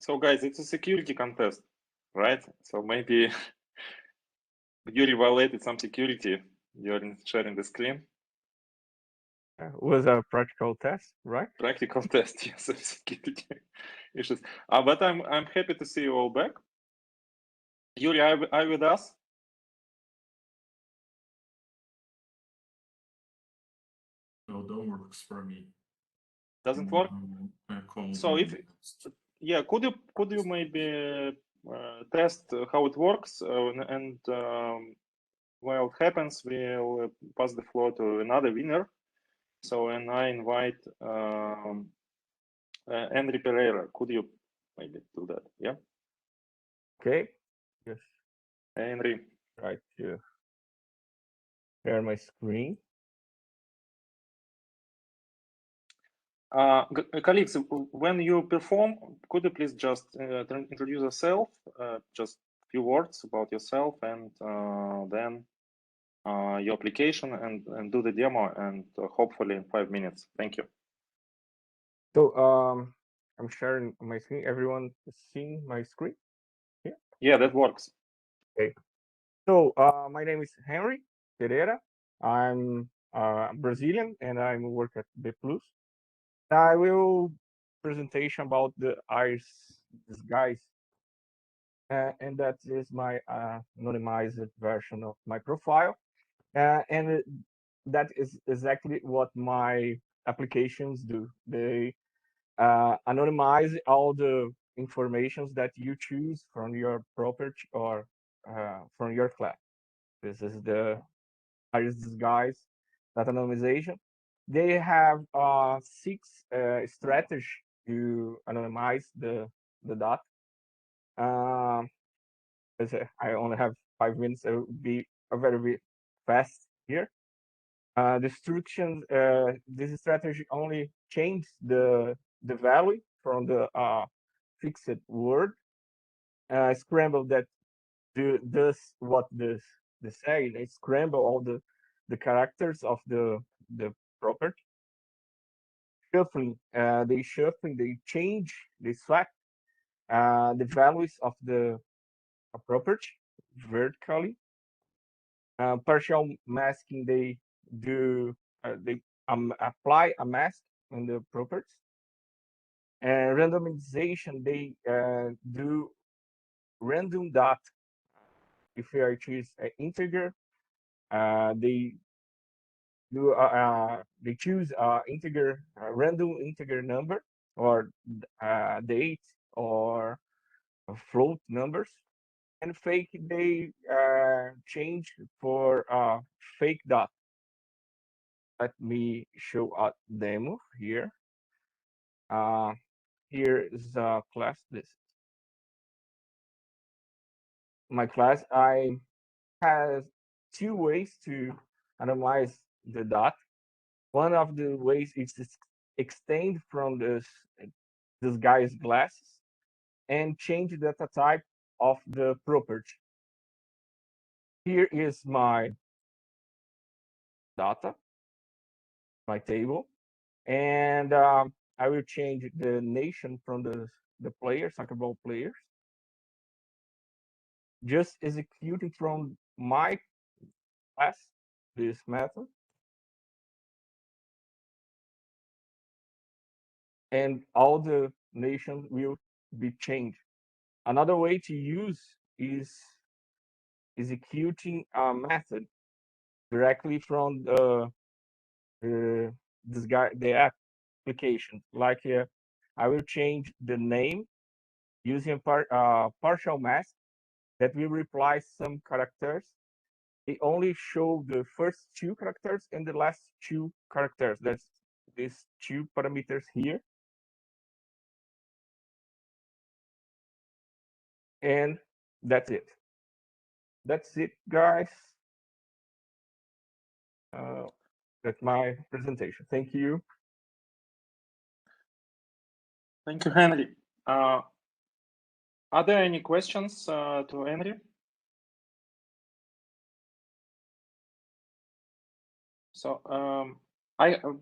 So guys, it's a security contest, right? So maybe YURI violated some security during sharing the screen. Was a practical test, right? Practical test, yes, of security issues. But I'm happy to see you all back. YURI, are you with us? No, don't works for me. Doesn't work. So if could you maybe test how it works, and while it happens, we'll pass the floor to another winner. So, and I invite Henrique Pereira. Could you maybe do that? Yeah. Okay. Yes. Henry. Try to share my screen. Colleagues, when you perform, could you please just introduce yourself, just a few words about yourself, and then your application, and do the demo, and hopefully in 5 minutes. Thank you. So I'm sharing my screen. Everyone is seeing my screen? Yeah. Yeah, that works. Okay. So my name is Henrique Pereira. I'm Brazilian and I work at BPlus. I will presentation about the iris disguise, and that is my anonymized version of my profile, and that is exactly what my applications do. They anonymize all the informations that you choose from your property or from your class. This is the iris disguise, that anonymization. They have 6 strategies to anonymize the data. I only have 5 minutes. It will be a very fast here. This strategy only changes the value from the fixed word. Scramble that does what this say. They scramble all the characters of the property. Shuffling, they change, they swap the values of the property vertically. Partial masking, they do they apply a mask on the properties. And randomization, they do random data. If I choose an integer, they choose integer, random integer number, or date, or float numbers. And fake, they change for fake data. Let me show a demo here. Here is a class. This my class. I have 2 ways to analyze the data. One of the ways is to extend from this guy's glasses and change the data type of the property. Here is my data, my table, and I will change the nation from the players, soccer ball players. Just executing from my class this method, and all the nations will be changed. Another way to use is executing a method directly from the application. Like I will change the name using partial mask that will replace some characters. They only show the first 2 characters and the last 2 characters. That's these 2 parameters here. And that's it. That's it, guys. That's my presentation. Thank you. Thank you, Henry. Are there any questions to Henry? So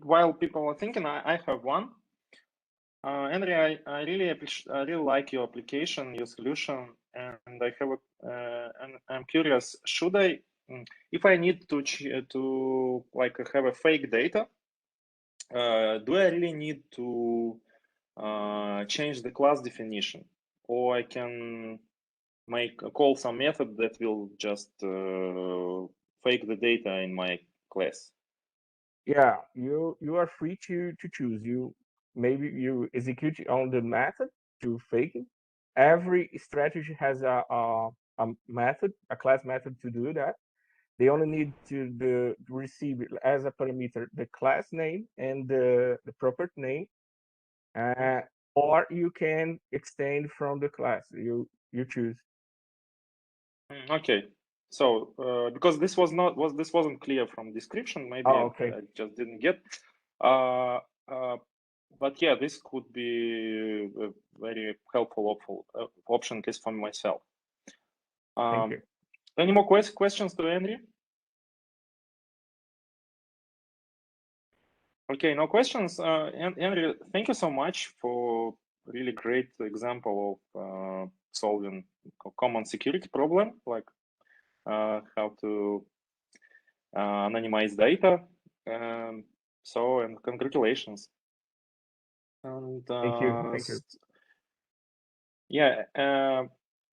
while people are thinking, I have one. Henry, I really like your application, your solution, and I have and I'm curious. Should I, if I need to like have a fake data, do I really need to change the class definition, or I can call some method that will just fake the data in my class? Yeah, you are free to choose. Maybe you execute on the method to fake it. Every strategy has a method, a class method to do that. They only need to receive as a parameter the class name and the property name, or you can extend from the class. You choose. Okay, so because this wasn't clear from description, maybe Okay. I just didn't get. But yeah, this could be a very helpful option, at least for myself. Thank you. Any more questions to Henry? Okay, no questions. Henry, thank you so much for really great example of solving a common security problem, like how to anonymize data. And congratulations. And Thank you. Thank you. yeah,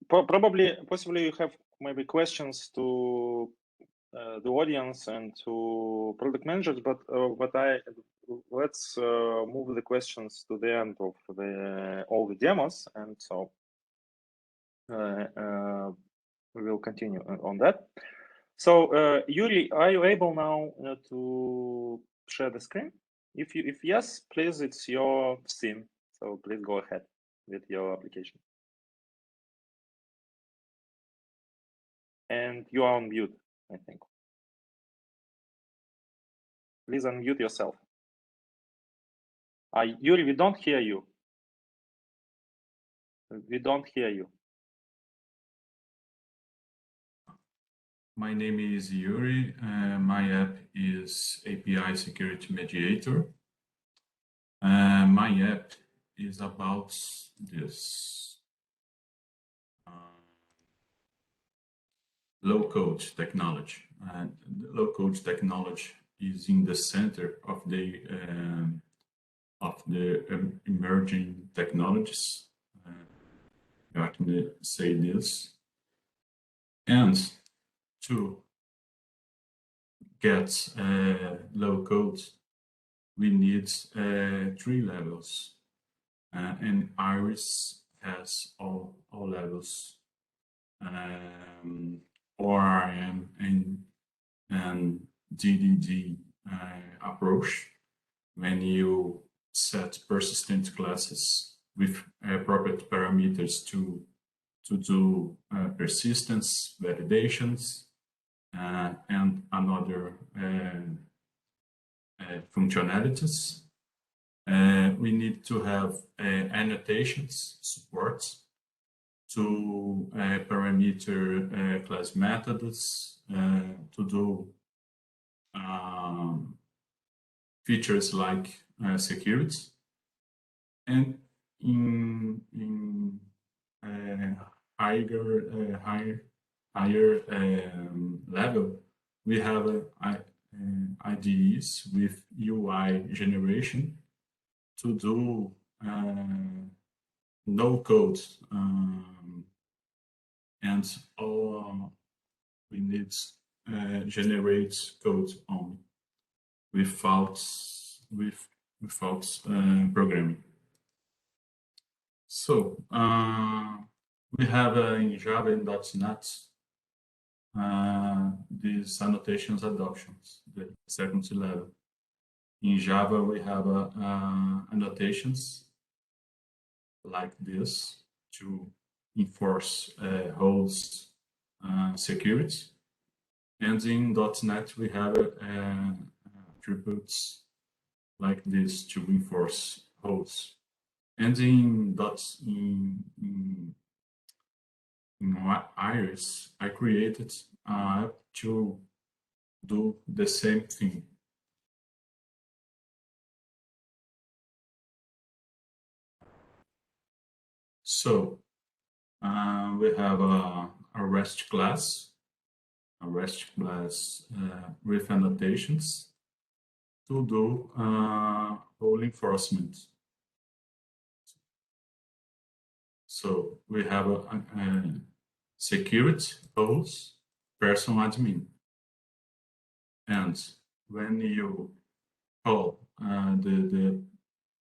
possibly you have maybe questions to the audience and to product managers, but let's move the questions to the end of all the demos, and so we will continue on that. So Yuri, are you able now to share the screen? If yes, please, it's your scene. So please go ahead with your application. And you are on mute, I think. Please unmute yourself. Yuri, we don't hear you. We don't hear you. My name is Yuri. My app is API Security Mediator. My app is about this low-code technology. And low-code technology is in the center of the emerging technologies. I can say this. And to get low code, we need 3 levels, and Iris has all levels, ORM and DDD approach. When you set persistent classes with appropriate parameters to do persistence validations and another functionalities. We need to have annotations support to parameter class methods to do features like security, and in higher level, we have IDEs with UI generation to do no code, and all we need generate code only without programming. So we have in Java and .NET these annotations adoptions, the second level. In Java, we have annotations like this to enforce host security. And in .NET, we have attributes like this to enforce hosts. And in Iris, I created an app to do the same thing. So we have a REST class, with annotations to do role enforcement. So we have a security roles, person admin. And when you call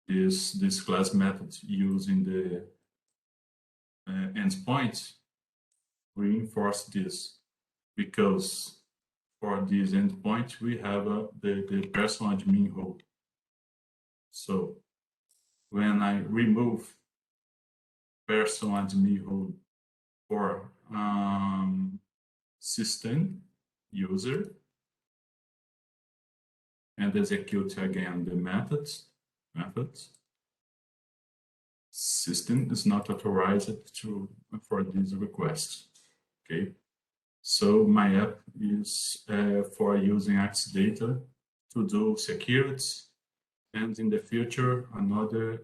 this class method using the endpoint, we enforce this because for this endpoint we have the person admin role. So when I remove person admin role for system user and execute again the methods, system is not authorized for this request. Okay, so my app is for using X data to do security and in the future another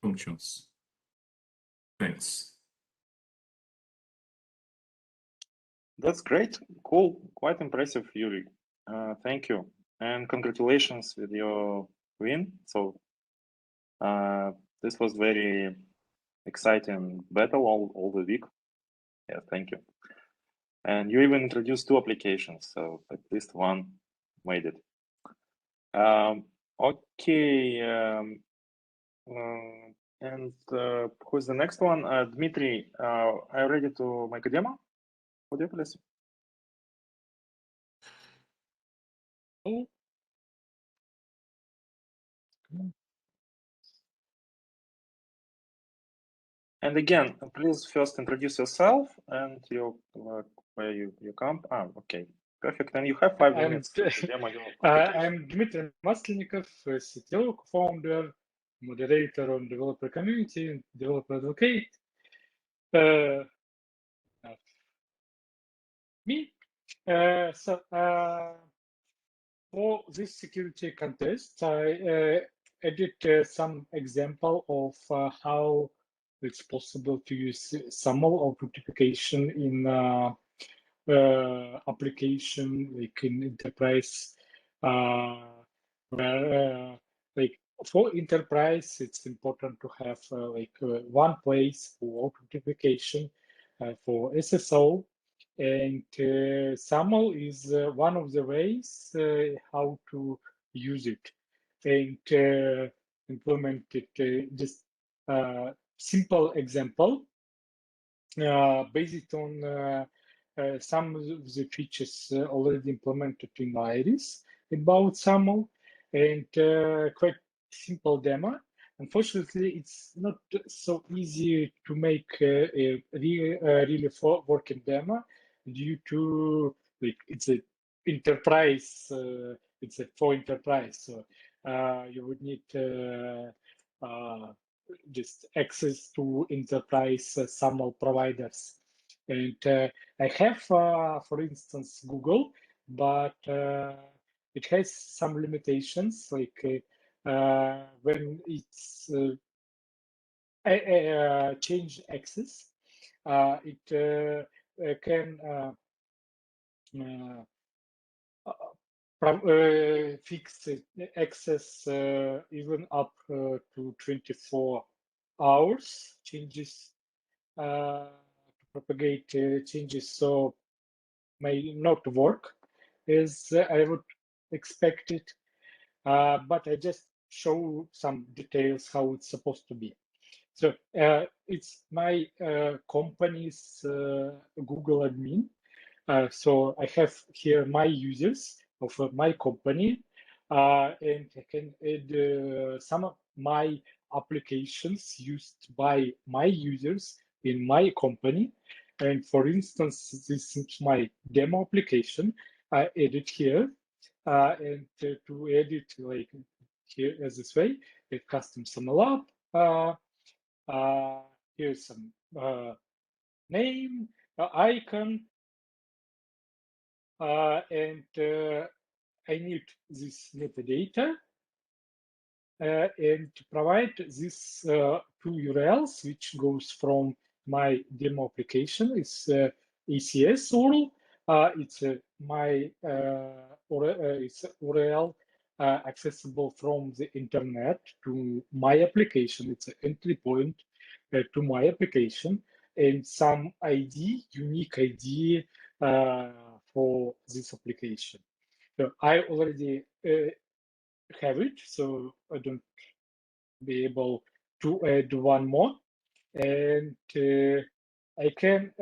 functions. Thanks. That's great. Cool. Quite impressive, Yuri. Thank you. And congratulations with your win. So this was very exciting battle all the week. Yeah, thank you. And you even introduced 2 applications, so at least one made it. Okay. And who's the next one? Dmitry, are you ready to make a demo? Would you please? Oh. And again, please first introduce yourself and where you come. Okay, perfect. And you have 5 minutes to demo your I'm Dmitry Maslennikov, CTO, co-founder, moderator on developer community, developer advocate. Me. For this security contest, I added some example of how it's possible to use SAML authentication in application like in enterprise, where like for enterprise, it's important to have one place for authentication for SSO. And SAML is one of the ways how to use it and implement it. Just simple example based on some of the features already implemented in Iris about SAML, and quite simple demo. Unfortunately, it's not so easy to make a really working demo due to like it's an enterprise, it's a for enterprise, so you would need just access to enterprise SAML providers. And I have, for instance, Google, but it has some limitations, like when it's change access, it can fix access even up to 24 hours changes to propagate changes, so may not work as I would expect it, but I just show some details how it's supposed to be. So it's my company's Google admin. So I have here my users of my company, and I can add some of my applications used by my users in my company. And for instance, this is my demo application. I add it here, and to edit like here as this way, a custom SAML app. Here's some name, icon, and I need this metadata. and to provide these two URLs, which goes from my demo application. It's ECS URL. It's my it's URL accessible from the internet to my application. It's an entry point to my application, and some ID, unique ID for this application. So I already have it, so I don't be able to add one more, and I can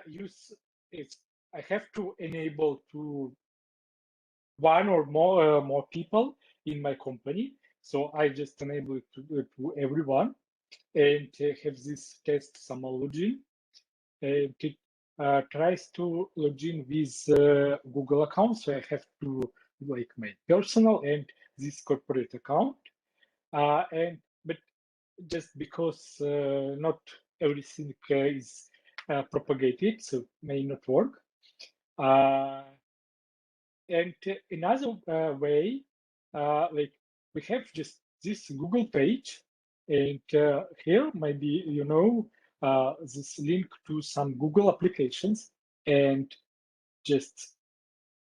use it. I have to enable to one or more people in my company, so I just enable it to everyone, and have this test some login, and it tries to log in with Google account, so I have to like my personal and this corporate account, but just because not everything is propagated, so may not work. And another way, like we have just this Google page, and here maybe you know this link to some Google applications, and just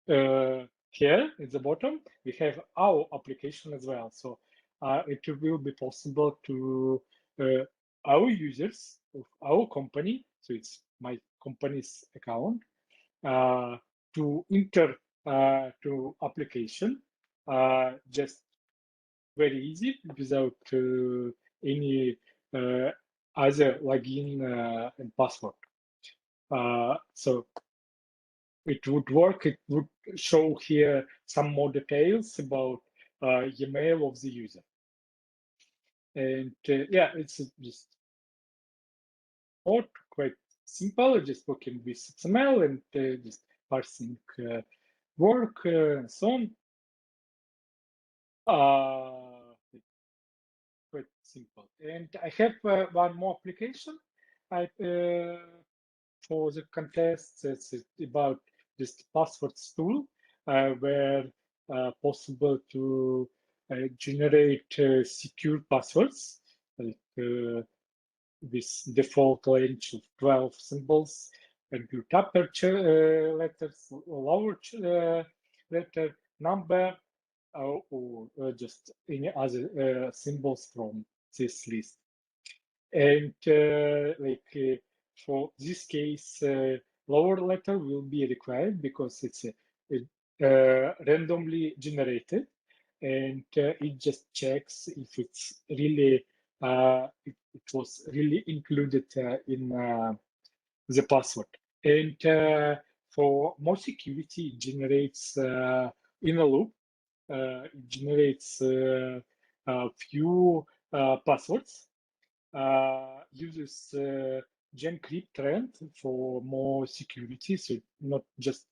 here at the bottom we have our application as well. So it will be possible to our users of our company, so it's my company's account, to enter to application just very easy without any other login and password. So it would work. It would show here some more details about email of the user. And yeah, it's just quite simple, just working with XML and just parsing work and so on. Quite simple. And I have one more application for the contest. It's about this passwords tool, where possible to generate secure passwords, like with default range of 12 symbols, and you upper letters, lower letter, number, or just any other symbols from this list. And for this case, lower letter will be required because it's randomly generated, and it just checks if it's really it was really included in the password. And for more security, it generates in a loop. It generates a few passwords. Uses GenCrypt trend for more security, so not just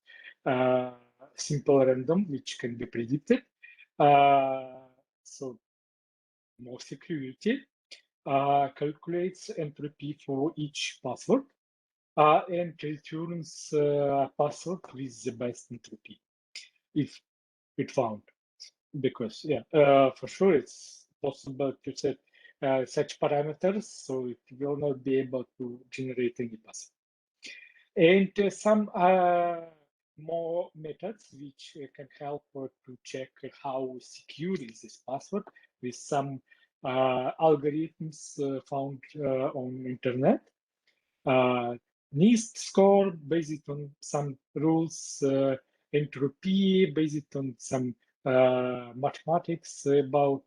simple random, which can be predicted. So more security. Calculates entropy for each password and returns password with the best entropy if it found. Because yeah, for sure it's possible to set such parameters, so it will not be able to generate any password. And some more methods which can help to check how secure is this password with some algorithms found on internet. NIST score based on some rules, entropy based on some mathematics about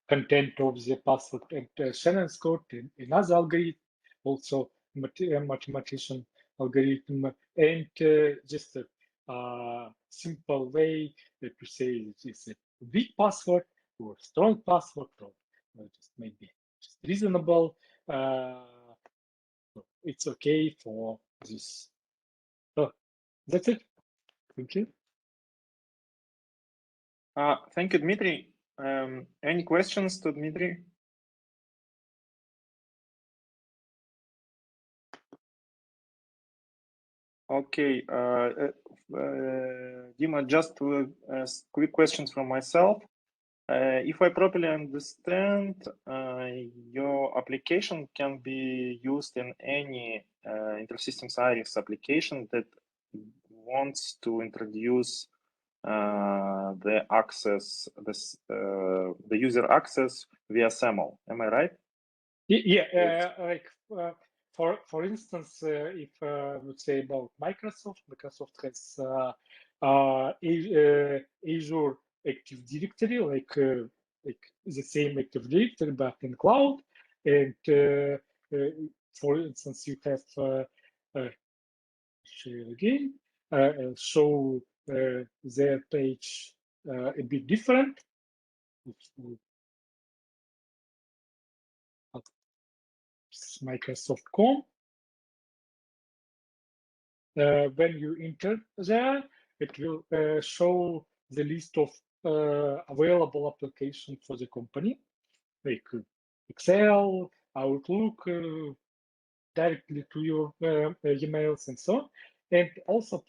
content of the password, and Shannon score and another algorithm, also mathematician algorithm, and just a simple way to say it's a weak password or strong password, or just maybe just reasonable. It's okay for this. So that's it. Thank you. Thank you, Dmitry. Any questions to Dmitry? Okay, Dima, just quick questions from myself. If I properly understand, your application can be used in any InterSystems Iris application that wants to introduce the user access via SAML. Am I right? Yeah, for instance, if let's say about Microsoft has Azure Active Directory, like the same Active Directory but in cloud, and for instance, you have share again, show their page a bit different. Microsoft.com. When you enter there, it will show the list of available applications for the company, like Excel, Outlook, directly to your emails and so on. And also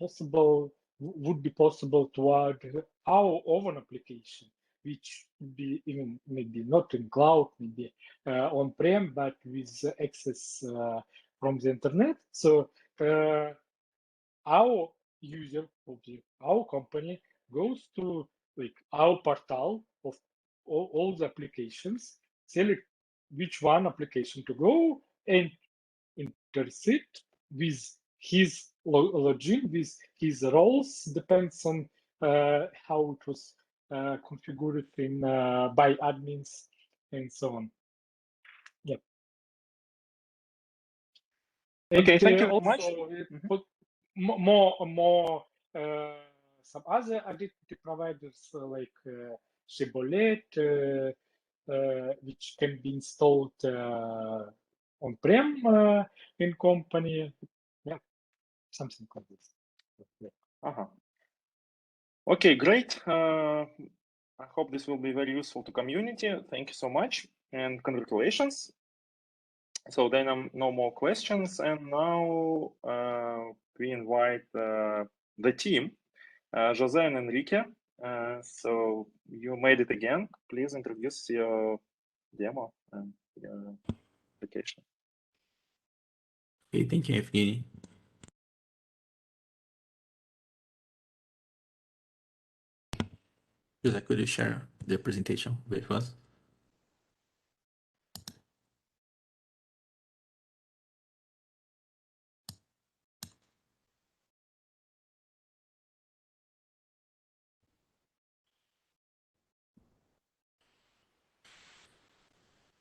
would be possible to add our own application, which would be even maybe not in cloud, maybe on-prem, but with access from the internet. So our user of our company goes to like our portal of all the applications, select which one application to go, and intersect with his login, with his roles, depends on how it was configured in by admins and so on. Yeah. Okay, and, thank you very also, much. More some other identity providers like Shibboleth, which can be installed on-prem in company. Yeah, something like this. Yeah. Okay, great. I hope this will be very useful to community. Thank you so much and congratulations. So then no more questions, and now we invite the team, Jose and Henrique. So you made it again. Please introduce your demo and your application. Okay, thank you, Evgeny. Jose, could you share the presentation with us?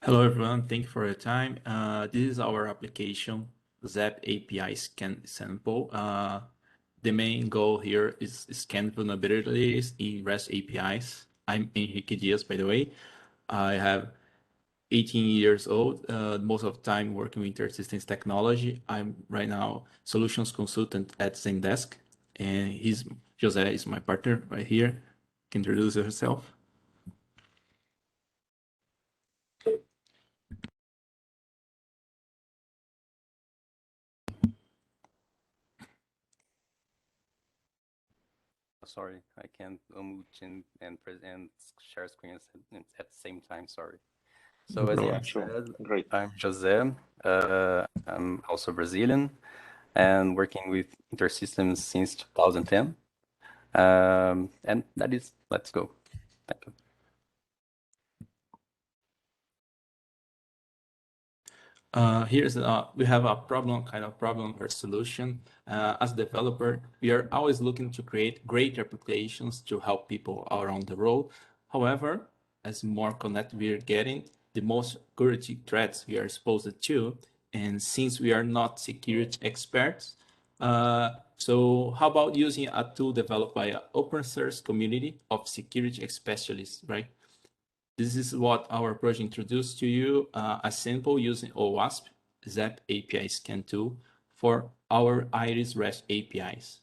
Hello, everyone. Thank you for your time. This is our application, Zap API Scan Sample. The main goal here is scan vulnerabilities in REST APIs. I'm Henrique Diaz, by the way. I have 18 years old, most of the time working with InterSystems technology. I'm right now solutions consultant at Zendesk, and Jose is my partner right here. Can you introduce yourself? Sorry, I can't unmute and present share screens at the same time. Sorry. So as I said, great. I'm Jose. I'm also Brazilian and working with InterSystems since 2010. And that is, let's go. Thank you. We have a kind of problem or solution. As a developer, we are always looking to create great applications to help people around the world. However, as more connected we are getting, the most security threats we are exposed to. And since we are not security experts, so how about using a tool developed by an open source community of security specialists, right? This is what our project introduced to you, a sample using OWASP, Zap API Scan tool for our Iris REST APIs.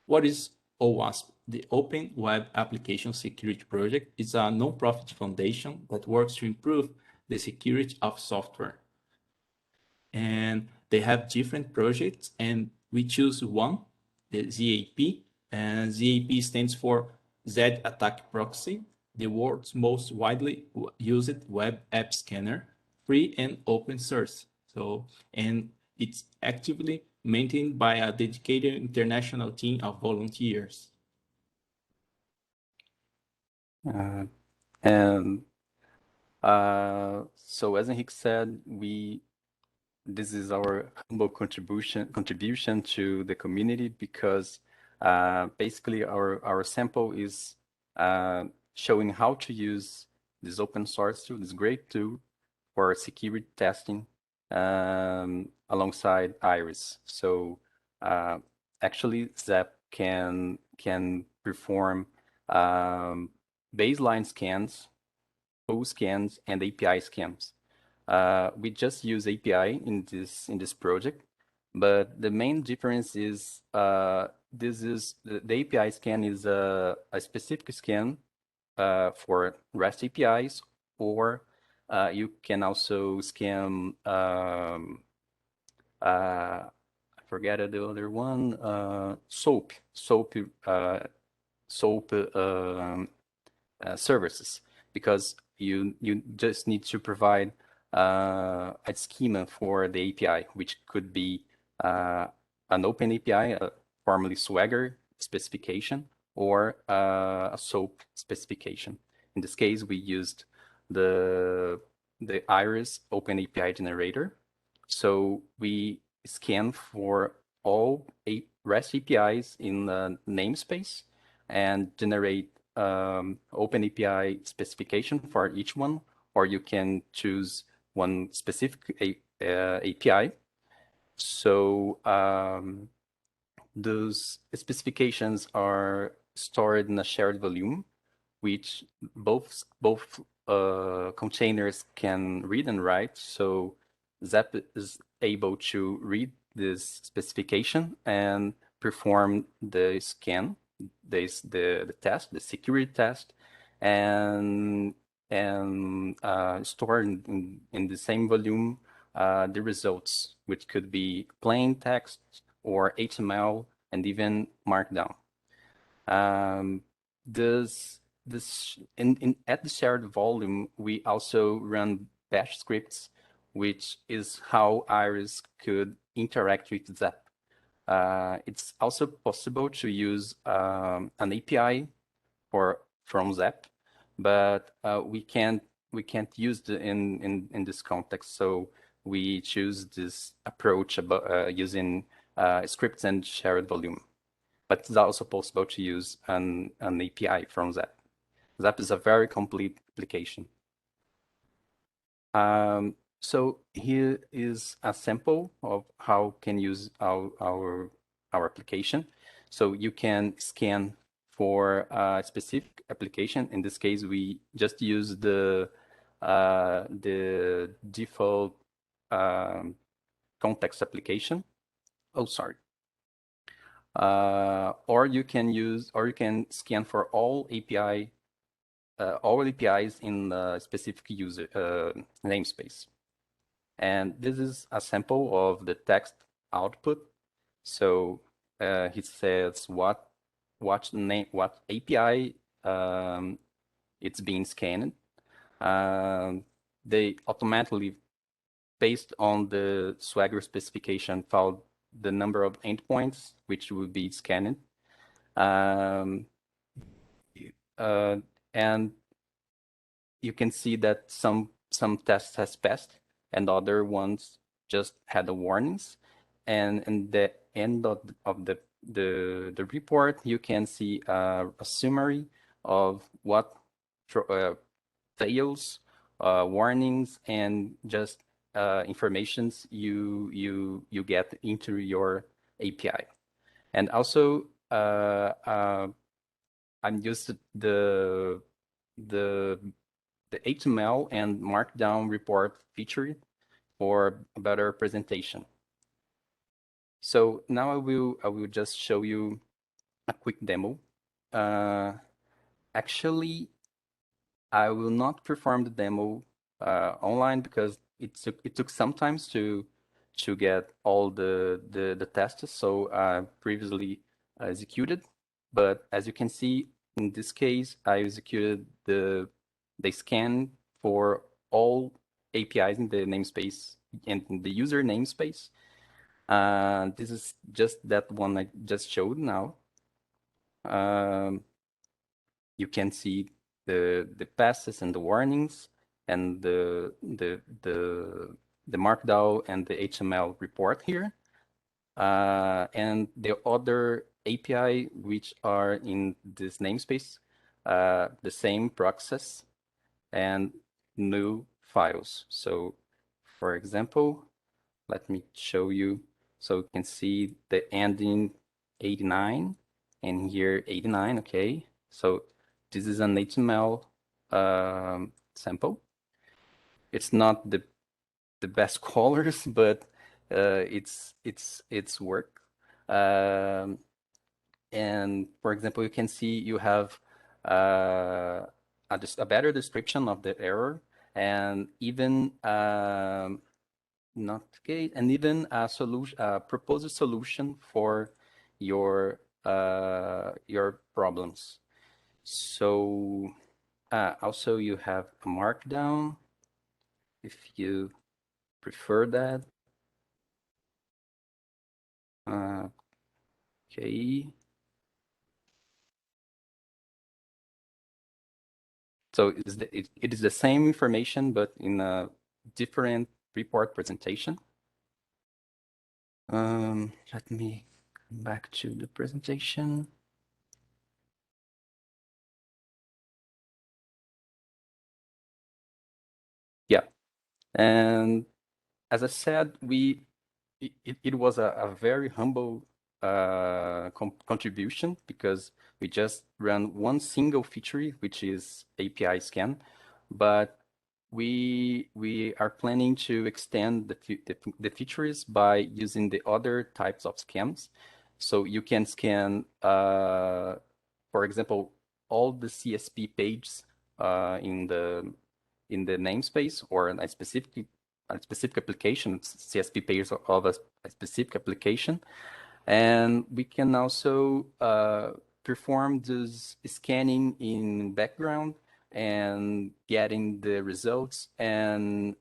What is OWASP? The Open Web Application Security Project is a non-profit foundation that works to improve the security of software. And they have different projects, and we choose one, the ZAP, and ZAP stands for Z Attack Proxy, the world's most widely used web app scanner, free and open source. And it's actively maintained by a dedicated international team of volunteers. So as Henrique said, this is our humble contribution to the community, because basically our sample is showing how to use this open source tool, this great tool for security testing alongside Iris. So actually ZAP can perform baseline scans, full scans, and API scans. We just use API in this project, but the main difference is the API scan is a specific scan for REST APIs, or you can also scan I forget the other one, SOAP services, because you just need to provide a schema for the API, which could be an open API, formerly Swagger specification, or a SOAP specification. In this case, we used the Iris Open API generator. So we scan for all REST APIs in the namespace and generate Open API specification for each one, or you can choose one specific API. So those specifications are stored in a shared volume, which both containers can read and write. So ZAP is able to read this specification and perform the scan, the test, the security test, and store in the same volume the results, which could be plain text or HTML and even Markdown. At the shared volume, we also run bash scripts, which is how Iris could interact with ZAP. It's also possible to use an API from ZAP, but we can't use in this context. So we choose this approach about using scripts and shared volume. But it's also possible to use an API from ZAP. ZAP is a very complete application. So here is a sample of how can use our application. So you can scan for a specific application. In this case, we just use the default context application. Oh, sorry. Or you can scan for all APIs in a specific user namespace. And this is a sample of the text output. So he says what API it's being scanned. They automatically, based on the Swagger specification, found the number of endpoints which will be scanned. And you can see that some tests has passed and other ones just had the warnings. And in the end of the report, you can see a summary of what fails, warnings, and just informations you get into your API. And also I'm used the HTML and Markdown report feature for a better presentation. So now I will just show you a quick demo. Actually, I will not perform the demo online because it took some time to to get all the tests. So previously executed, but as you can see, in this case, I executed the scan for all APIs in the namespace and in the user namespace. This is just that one I just showed now. You can see the passes and the warnings and the Markdown and the HTML report here. And the other API which are in this namespace, the same process and new files. So for example, let me show you. So you can see the ending 89 and here 89, okay? So this is an HTML sample. It's not the best colors, but it's work. And for example, you can see you have just a better description of the error and even not okay, and even a solution, proposed solution for your problems. So also you have a markdown if you prefer that. Okay. So it is the same information, but in a different report presentation. Let me come back to the presentation. Yeah, and as I said, it was a very humble contribution because we just ran one single feature, which is API scan, but we are planning to extend the features by using the other types of scans. So you can scan, for example, all the CSP pages in the namespace or a specific application, CSP page of a specific application. And we can also perform this scanning in background and getting the results and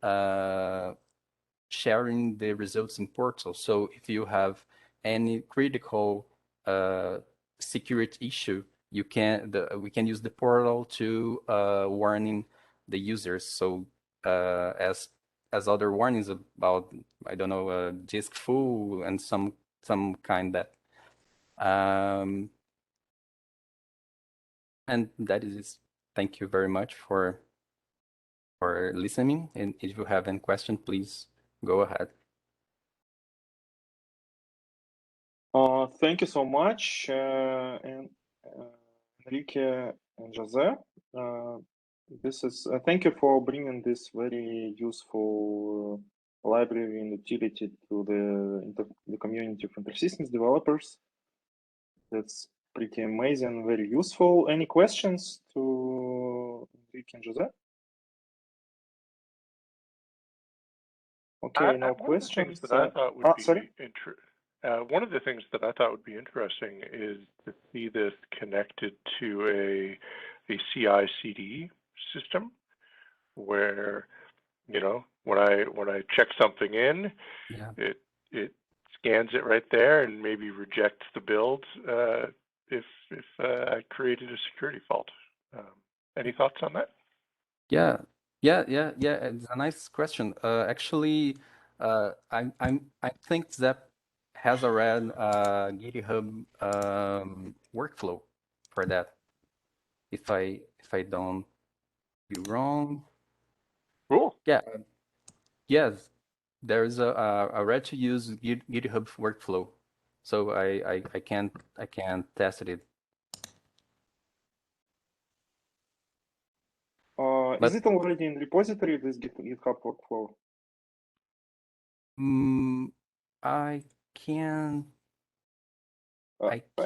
sharing the results in portal. So if you have any critical security issue, we can use the portal to warning the users. So as other warnings about, I don't know, disk full and some kind that. And that is it. Thank you very much for listening. And if you have any question, please go ahead. Thank you so much, and Henrique and Jose. This is thank you for bringing this very useful library and utility to the community of InterSystems developers. That's pretty amazing, very useful. Any questions to Henrique and Jose? Okay, no questions. One of the things that I thought would be interesting is to see this connected to a CI/CD system, where, you know, when I check something in, Yeah. it scans it right there and maybe rejects the build if I created a security fault. Any thoughts on that? Yeah. It's a nice question. Actually, I think that has already GitHub workflow for that. If I don't be wrong. Cool. Yeah. Yes, there is a ready to use GitHub workflow, so I can test it. Is it already in repository, this GitHub workflow? I can.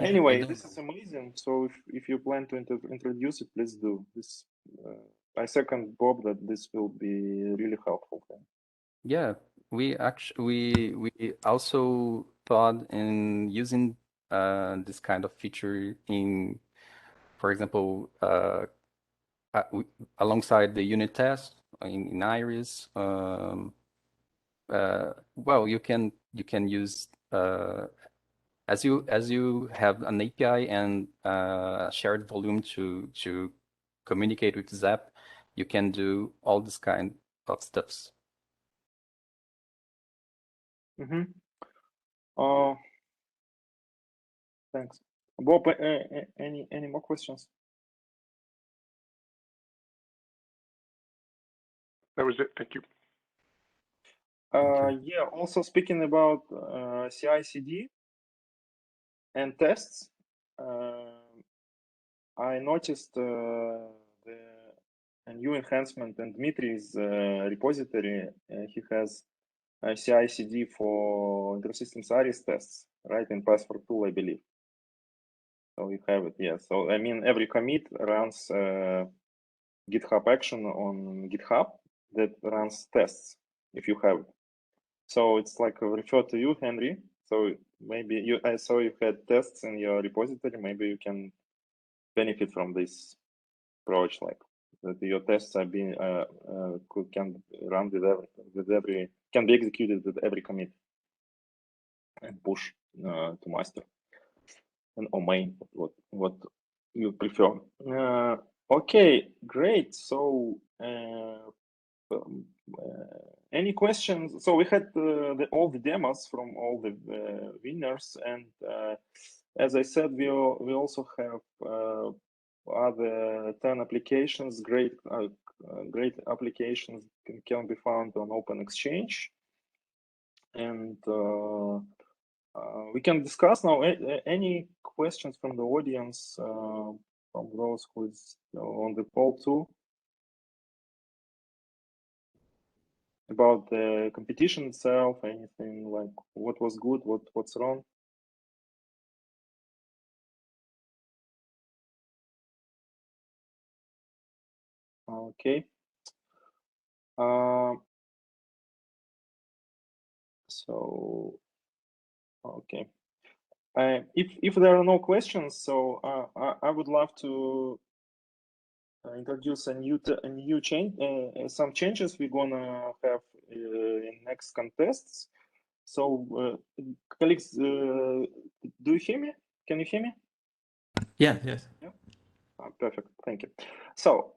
Anyway, this is amazing. So if you plan to introduce it, please do this. I second Bob that this will be really helpful. Yeah, we also thought in using this kind of feature in, for example, alongside the unit test in Iris. Well, you can use as you have an API and shared volume to communicate with Zap, you can do all this kind of stuffs. Thanks. Bob, any more questions? That was it. Thank you. Yeah, also speaking about CI/CD and tests, I noticed a new enhancement in Dmitry's repository. He has a CI/CD for InterSystems Aris tests, right, in Password tool, I believe. So you have it, yeah. So I mean, every commit runs GitHub action on GitHub that runs tests if you have it. So it's like refer to you, Henry. So maybe I saw you had tests in your repository. Maybe you can benefit from this approach, like that your tests are being can run with every can be executed with every commit and push to master and or main, what you prefer. Okay, great. So any questions? So we had all the demos from all the winners, and as I said, we also have other 10 applications. Great applications can be found on Open Exchange, and we can discuss now. Any questions from the audience, from those who is on the call too, about the competition itself? Anything like what was good, what's wrong? Okay. So okay. If there are no questions, so I would love to introduce some changes we're gonna have in next contests. So colleagues, do you hear me? Can you hear me? Yeah, yes. Yeah. Perfect. Thank you. So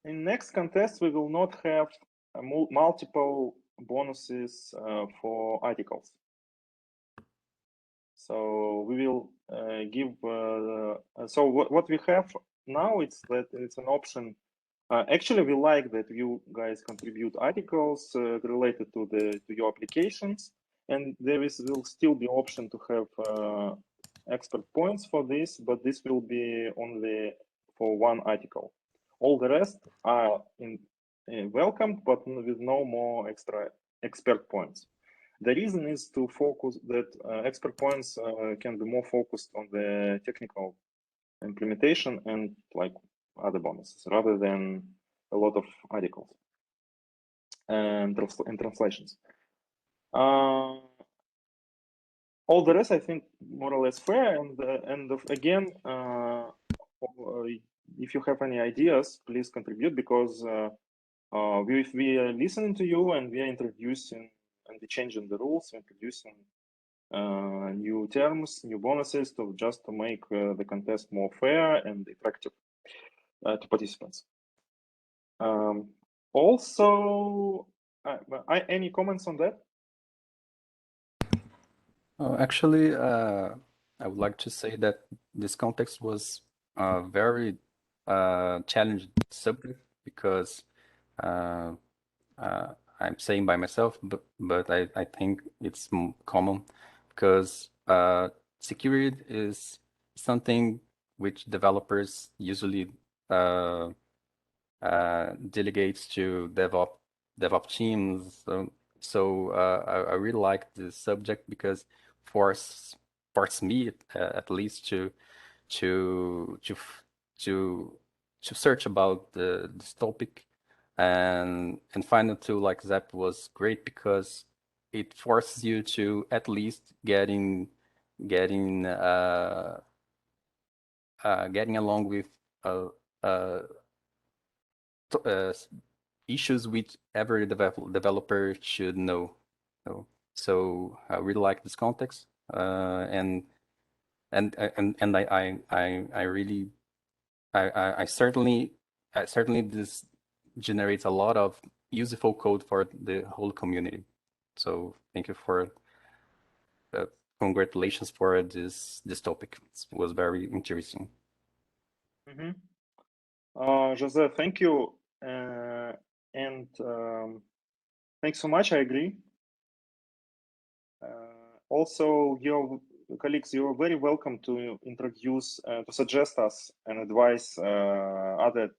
in next contest, we will not have multiple bonuses for articles. So we will give. So what we have now, it's that it's an option. Actually, we like that you guys contribute articles related to your applications, and there will still be option to have expert points for this, but this will be only for one article. All the rest are welcomed, but with no more extra expert points. The reason is to focus that expert points can be more focused on the technical implementation and like other bonuses rather than a lot of articles and translations. All the rest, I think, more or less fair. And again, if you have any ideas, please contribute, because we are listening to you and we are introducing and we're changing the rules, introducing new terms, new bonuses to make the contest more fair and attractive to participants. Also, any comments on that? Actually, I would like to say that this context was a very challenging subject, because I'm saying by myself, but I think it's common, because security is something which developers usually delegates to DevOps teams. So I really like this subject, because force me at least to search about this topic, And final tool like Zap was great because it forces you to at least getting along with issues which every developer should know. So I really like this context, and I certainly this generates a lot of useful code for the whole community. So thank you for congratulations for this topic. It was very interesting. Jose, thank you, and thanks so much. I agree. Also, your colleagues, you are very welcome to introduce, to suggest us and advise other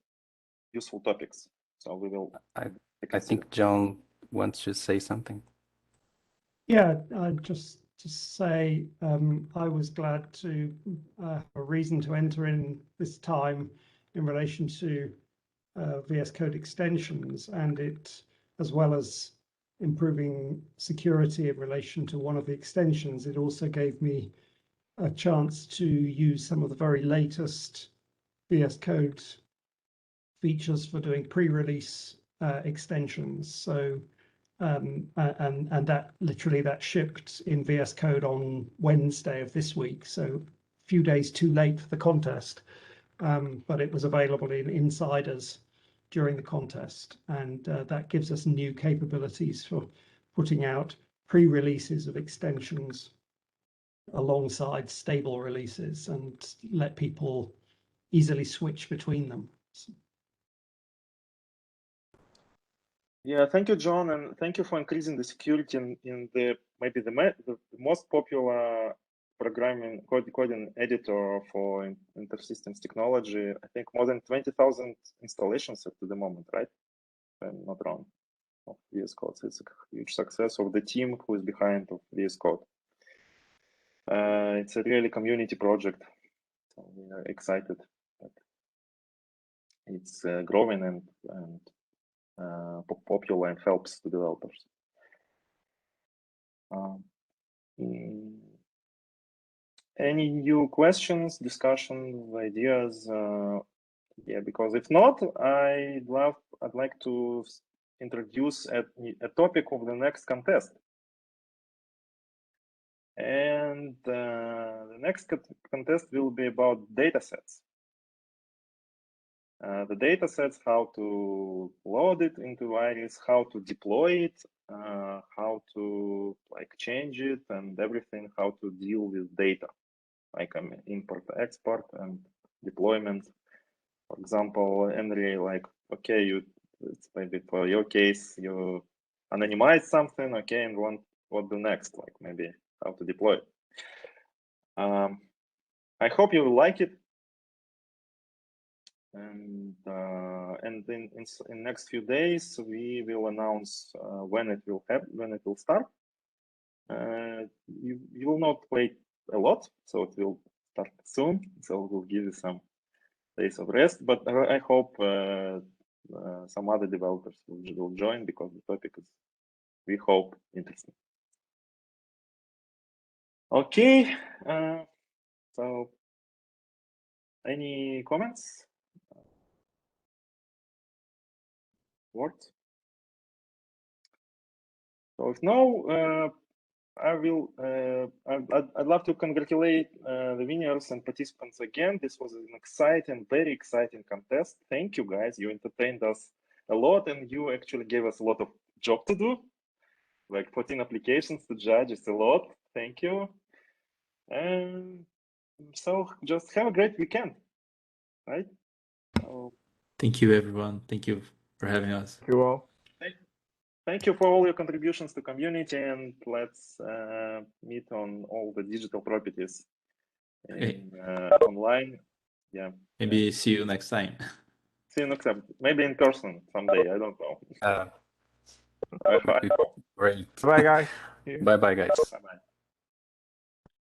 useful topics. So we will. I think John wants to say something. Yeah, just to say I was glad to have a reason to enter in this time in relation to VS Code extensions, and it, as well as improving security in relation to one of the extensions, it also gave me a chance to use some of the very latest VS Code features for doing pre-release extensions. So and that literally shipped in VS Code on Wednesday of this week, so a few days too late for the contest, but it was available in insiders during the contest, and that gives us new capabilities for putting out pre-releases of extensions alongside stable releases and let people easily switch between them. Yeah, thank you, John, and thank you for increasing the security in the maybe the most popular programming coding editor for InterSystems technology. I think more than 20,000 installations up to the moment, right? If I'm not wrong, of VS Code. So it's a huge success of the team who is behind of VS Code. It's a really community project, so we are excited that it's growing and popular and helps the developers. Any new questions, discussions, ideas? Yeah, because if not, I'd like to introduce a topic of the next contest. And the next contest will be about datasets. The datasets, how to load it into Iris, how to deploy it, how to change it, and everything, how to deal with data, like import, export, and deployment. For example, Henry, okay, it's maybe for your case, you anonymize something, okay, and what the next, maybe how to deploy it. I hope you will like it. And in next few days we will announce when it will happen, when it will start. You will not wait a lot, so it will start soon. So we'll give you some days of rest. But I hope some other developers will join, because the topic is, we hope, interesting. Okay. So any comments? Words? So if no, I will. I'd love to congratulate the winners and participants again. This was an exciting, very exciting contest. Thank you, guys. You entertained us a lot, and you actually gave us a lot of job to do. 14 applications to judge. It's a lot. Thank you. And so just have a great weekend, right? So, thank you, everyone. Thank you for having us. Thank you all. Thank you for all your contributions to community, and let's meet on all the digital properties online. Yeah. Maybe see you next time. See you next time. Maybe in person someday. I don't know. Great. Bye, guys. Bye, guys. Bye-bye.